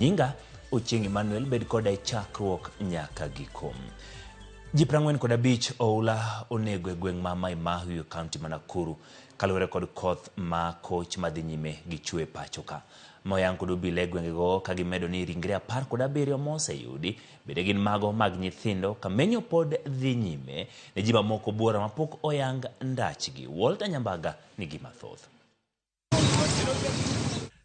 Nyinga Ochieng Emmanuel bed koda chakruok nyaka giko. Ji 45 oula onego e gweng' ma Mai Mahiu kaunti ma Nakuru kaluwore kod koth ma koch madhi nyime gi chwe pacho ka. Moyang kod obila e gwengego ka gimedo ni ringre 17 moseyudi bende gin mago mag nyithindo ka menyo pod dhi nyime ne ji mamoko buora mapok oyang ndachgi. Walter Nyambaga nigi mathoth.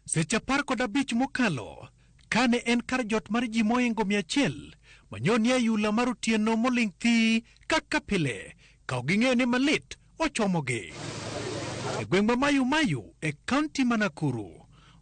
Seche 15 mokalo kane en kar jot mar ji moingo 100 manyoni ayula mar otieno moling thi kaka pile ka ging'eyo ni malit ochomogi. E gweng' ma Mayu e kaunti ma Nakuru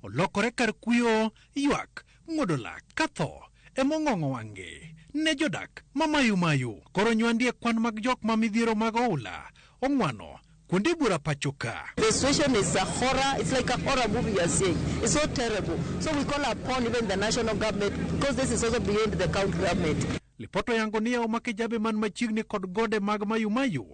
olokore kar kuyo ywak ng'odo lak katho emong'ong'o wang'e ne jodak ma Mayu. Koro nywandie kwan mag jok ma midhiero mag oula ong'wano kuonde bura pachoka. The situation is a horror. It's like a horror movie you are seeing. It's so terrible. So we call upon even the national government because this is also beyond the county government. Lipoto yango ni omaki jabe man machiegni kod gode mag Mayu.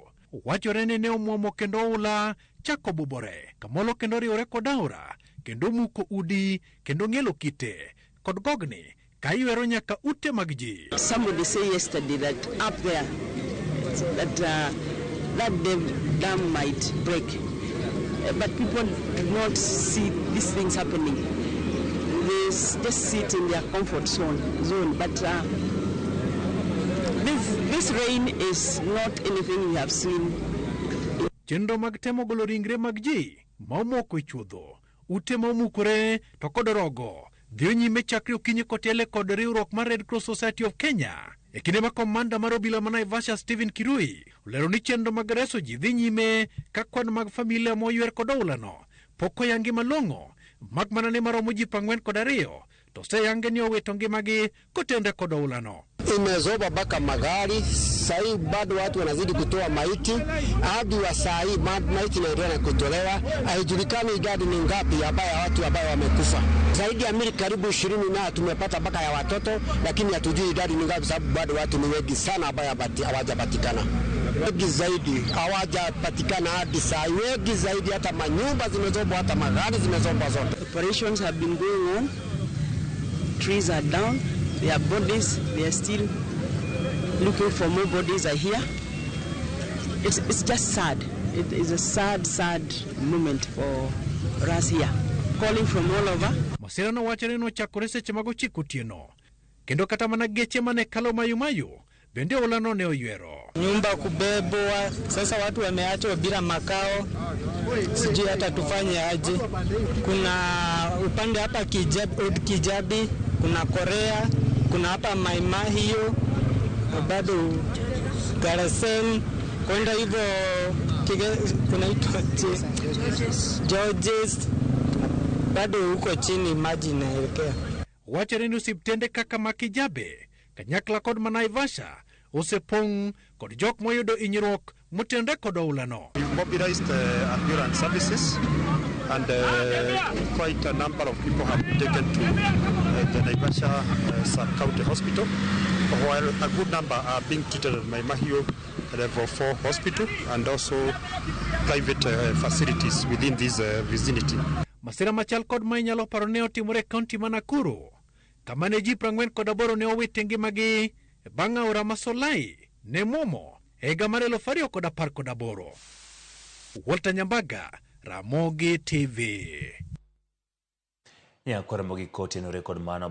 Wachore ne omuomo kendo oula chako bubore. Kamolo kendo riwore kod aora kendo muko udi kendo ng'elo kite kod gogni ka iwero nyaka ute mag ji. Somebody say yesterday that up there that the dam might break, but people do not see these things happening. They just sit in their comfort zone. But this rain is not anything we have seen. Chenro mag temo golo ringre mag ji maomoko e chuodho ute maomukore to kod rogo dhi nyime chakre okinyi kotele kod riwruok mar Red Cross Society of Kenya. E kinde ma komanda mar obila ma Naivasha Stephen Kirui olero ni chenro mag reso ji dhi nyime ka kwan mag familia moywer kod oulano pok oyangi malong'o mak mana ni maromo ji 42 to seyange ni owito ngimagi kotende kod oulano. Imezoba baka magari, sahi bado watu wanazidi kutoa maiti, hadi wa sahi maiti inaendelea kutolewa, haijulikani idadi ni ngapi abaya watu ambao wamekufa. Zaidi ya mili karibu 20 na tumepata baka ya watoto, lakini hatujui idadi ni ngapi sababu bado watu ni wengi sana abaya hawajapatikana. Wengi zaidi hawajapatikana hadi sahi, wengi zaidi hata manyumba zimezoba, hata magari zimezoba zote. Operations have been going on. Trees are down. Their bodies, they are still looking for more bodies are here. It's just sad. It is a sad moment for us here. Calling from all over. Masira no wachore no chakore seche mag ochiko otieno. Kendo kata mana geche mane kalo Mayu bende olano ne oywero. Nyumba kubebwa, sasa watu wameachwa bila makao. Sijui hata tufanye aje. Kuna upande hapa Kijabi, kuna Korea, kuna hapa Mai Mahiu, bado Garsen, kwenda hivyo kuna Georges, bado huko chini maji inaelekea. Wachore ni usiptende kaka Makijabe, kanyakla kod Naivasha, osepong kod jok moyudo inyruok motende kod oulano. Mobilized ambulance services and quite a number of people have been taken to the Naivasha Sub-County Hospital, while a good number are being treated at Mai Mahiu Level 4 Hospital and also private facilities within this vicinity. Masira machal kod ma inyalo paro ne otimore kaunti ma Nakuru, kama ne ji 48 ne owito ngimagi bang' aora Masolai ne momo e higa mar 2018. Walter Nyambaga, Ramogi TV. Kora mogi kote no rekod mana